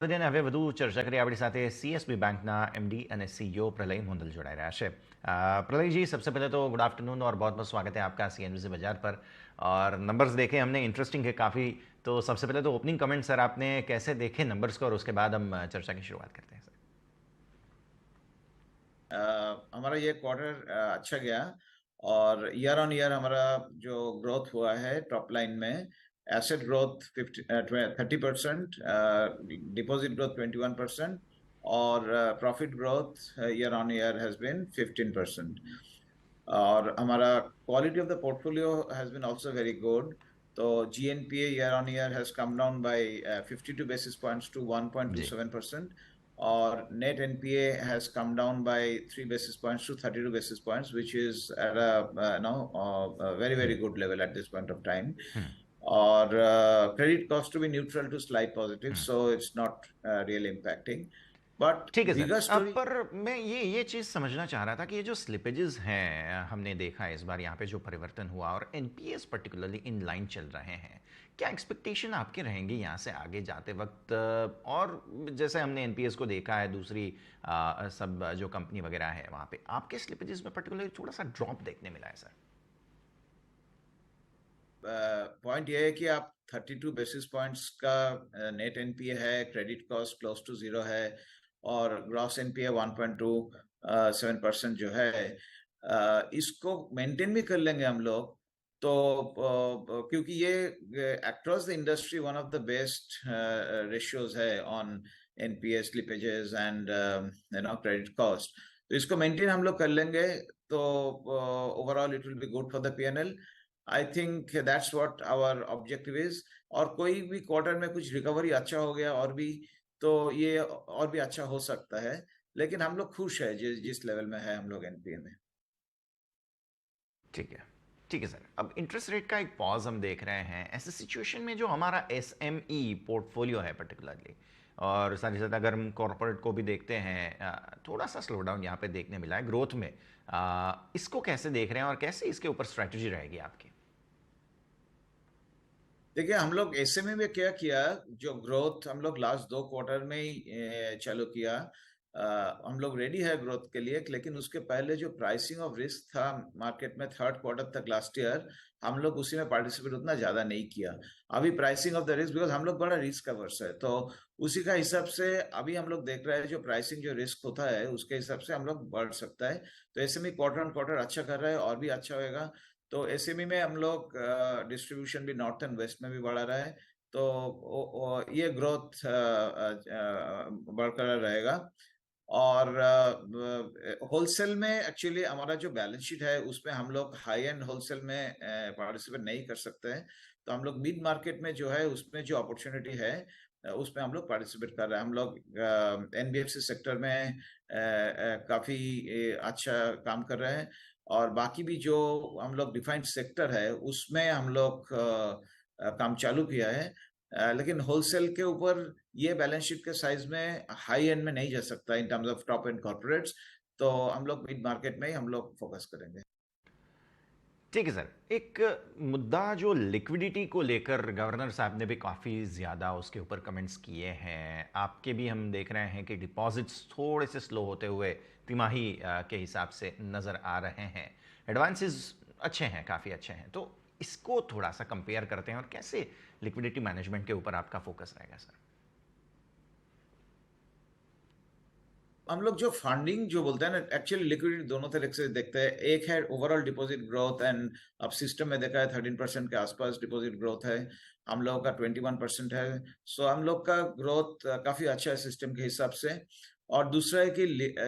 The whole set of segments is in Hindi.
તેને હવે વધુ ચર્ચા કરી આપણી સાથે સીએસબી बैंकના एमडी અને सीईओ प्रलय मुंदल जोड़ाई रहा है। प्रलय जी, सबसे पहले तो गुड आफ्टरनून और बहुत बहुत स्वागत है आपका सीएनबीसी बाजार पर। और नंबर्स देखे हमने, इंटरेस्टिंग है काफ़ी। तो सबसे पहले तो ओपनिंग कमेंट सर, आपने कैसे देखे नंबर्स को, और उसके बाद हम चर्चा की शुरुआत करते हैं सर। हमारा ये क्वार्टर अच्छा गया और ईयर ऑन ईयर हमारा जो ग्रोथ हुआ है टॉप लाइन में, एसेट ग्रोथ 30%, डिपॉजिट ग्रोथ 21% और profit growth year on year has been 15%। और हमारा quality of the portfolio has been also very good. तो GNPA year on year has come down by 52 basis points to G 1.27%. Or net NPA has come down by 3 basis points to 32 basis points, which is at a very good level at this point of time. Or credit cost to be neutral to slight positive, so it's not really impacting. But ठीक है सर। bigger अब story. पर मैं ये चीज़ समझना चाह रहा था कि ये जो स्लिपेजेस हैं हमने देखा है इस बार यहाँ पे जो परिवर्तन हुआ, और एनपीएस पर्टिकुलरली इन लाइन चल रहे हैं, क्या एक्सपेक्टेशन आपके रहेंगे यहाँ से आगे जाते वक्त? और जैसे हमने एनपीएस को देखा है दूसरी सब जो कंपनी वगैरह है वहाँ पे, आपके स्लिपेजेस में पर्टिकुलरली थोड़ा सा ड्रॉप देखने मिला है सर। पॉइंट ये है कि आप 32 बेसिस पॉइंट्स का नेट एनपीए है, क्रेडिट कॉस्ट क्लोज टू 0 है और ग्रॉस एनपीए 1.27% जो है, इसको मेंटेन भी कर लेंगे हम लोग। तो क्योंकि ये across the industry one of the best ratios है on NPA slippages and credit cost, तो इसको मेंटेन हम लोग कर लेंगे। तो overall it will be good for the PNL. I think that's what our objective is. और कोई भी क्वार्टर में कुछ रिकवरी अच्छा हो गया और भी, तो ये और भी अच्छा हो सकता है, लेकिन हम लोग खुश है जिस लेवल में है हम लोग एनपीए में। ठीक है, ठीक है सर। अब इंटरेस्ट रेट का एक पॉज हम देख रहे हैं ऐसे सिचुएशन में, जो हमारा एसएमई पोर्टफोलियो है पर्टिकुलरली, और साथ ही साथ अगर हम कॉरपोरेट को भी देखते हैं, थोड़ा सा स्लो डाउन यहाँ पे देखने मिला है ग्रोथ में। इसको कैसे देख रहे हैं और कैसे इसके ऊपर स्ट्रैटेजी रहेगी आपकी? देखिए, हम लोग एसएमई में क्या किया, जो ग्रोथ हम लोग लास्ट 2 क्वार्टर में ही चालू किया। हम लोग रेडी है ग्रोथ के लिए, लेकिन उसके पहले जो प्राइसिंग ऑफ रिस्क था मार्केट में 3rd क्वार्टर तक लास्ट ईयर, हम लोग उसी में पार्टिसिपेट उतना ज्यादा नहीं किया। अभी pricing of the risk, because हम लोग बड़ा रिस्क अवर्स है, तो उसी का हिसाब से अभी हम लोग देख रहे हैं जो प्राइसिंग जो रिस्क होता है उसके हिसाब से हम लोग बढ़ सकता है। तो एसएमई क्वार्टर ऑन क्वार्टर अच्छा कर रहा है और भी अच्छा होगा। तो एसएमई में हम लोग डिस्ट्रीब्यूशन भी नॉर्थ एंड वेस्ट में भी बढ़ा रहा है, तो ये ग्रोथ बरकरार रहेगा। और होलसेल में एक्चुअली हमारा जो बैलेंस शीट है उसमें हम लोग हाई एंड होलसेल में पार्टिसिपेट नहीं कर सकते हैं, तो हम लोग मिड मार्केट में जो है उसमें जो अपॉर्चुनिटी है उसमें हम लोग पार्टिसिपेट कर रहे हैं। हम लोग एनबीएफसी सेक्टर में काफी अच्छा काम कर रहे हैं, और बाकी भी जो हम लोग डिफाइंड सेक्टर है उसमें हम लोग काम चालू किया है। लेकिन होलसेल के ऊपर ये बैलेंस शीट के साइज में हाई एंड में नहीं जा सकता in terms of top and corporates, तो हम लोग मिड मार्केट में ही हम लोग फोकस करेंगे। ठीक है सर। एक मुद्दा जो लिक्विडिटी को लेकर गवर्नर साहब ने भी काफ़ी ज़्यादा उसके ऊपर कमेंट्स किए हैं, आपके भी हम देख रहे हैं कि डिपॉजिट्स थोड़े से स्लो होते हुए तिमाही के हिसाब से नज़र आ रहे हैं। एडवांसेस अच्छे हैं, काफ़ी अच्छे हैं। तो इसको थोड़ा सा कंपेयर करते हैं, और कैसे लिक्विडिटी मैनेजमेंट के ऊपर आपका फोकस रहेगा सर? हम लोग जो फंडिंग जो बोलते हैं ना, एक्चुअली लिक्विडिटी दोनों तरह से देखते हैं। एक है ओवरऑल डिपॉजिट ग्रोथ, एंड अब सिस्टम में देखा है 13% के आसपास डिपॉजिट ग्रोथ है, हम लोगों का 21% है। सो हम लोग का ग्रोथ काफी अच्छा है सिस्टम के हिसाब से। और दूसरा है कि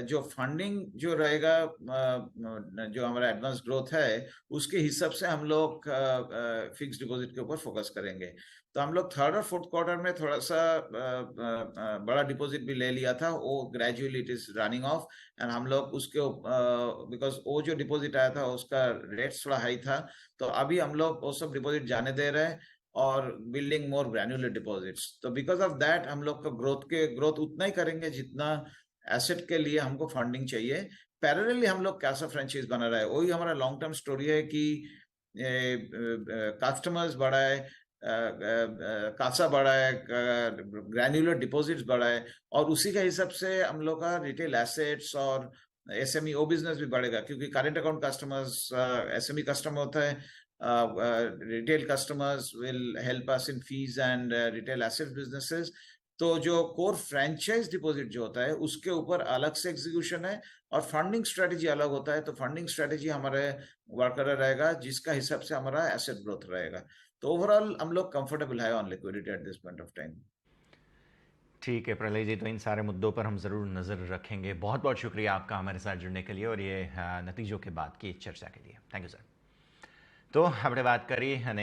जो फंडिंग जो रहेगा, जो हमारा एडवांस ग्रोथ है उसके हिसाब से हम लोग फिक्स डिपॉजिट के ऊपर फोकस करेंगे। तो हम लोग 3rd और 4th क्वार्टर में थोड़ा सा बड़ा डिपॉजिट भी ले लिया था, वो gradually it is running of. And हम लोग उसके बिकॉज वो जो डिपॉजिट आया था उसका रेट थोड़ा हाई था, तो अभी हम लोग वो सब डिपॉजिट जाने दे रहे हैं और बिल्डिंग मोर ग्रैन्युलर डिपॉजिट्स। तो बिकॉज ऑफ दैट हम लोग का ग्रोथ उतना ही करेंगे जितना एसेट के लिए हमको फंडिंग चाहिए। पैरेलली हम लोग कैसा फ्रेंचाइज बना रहा है, वही हमारा लॉन्ग टर्म स्टोरी है कि कस्टमर्स बढ़ाए, कासा बढ़ा है, ग्रैन्युलर डिपॉजिट्स बढ़ा है, और उसी के हिसाब से हम लोग का रिटेल एसेट्स और एसएमई ओ बिजनेस भी बढ़ेगा, क्योंकि current account customers SME customer होता है, retail customers will help us in fees and retail asset businesses. तो जो कोर फ्रेंचाइज डिपॉजिट जो होता है उसके ऊपर अलग से एग्जीक्यूशन है, और फंडिंग स्ट्रेटजी अलग होता है। तो फंडिंग स्ट्रेटजी हमारे वर्कर रहेगा, जिसका हिसाब से हमारा एसेट ग्रोथ रहेगा। तो ओवरऑल हम लोग कंफर्टेबल है on liquidity at this point of time. ठीक है प्रलय जी, तो इन सारे मुद्दों पर हम ज़रूर नज़र रखेंगे। बहुत बहुत शुक्रिया आपका हमारे साथ जुड़ने के लिए और ये नतीजों के बाद की चर्चा के लिए। Thank you sir. तो આપણે વાત કરી અને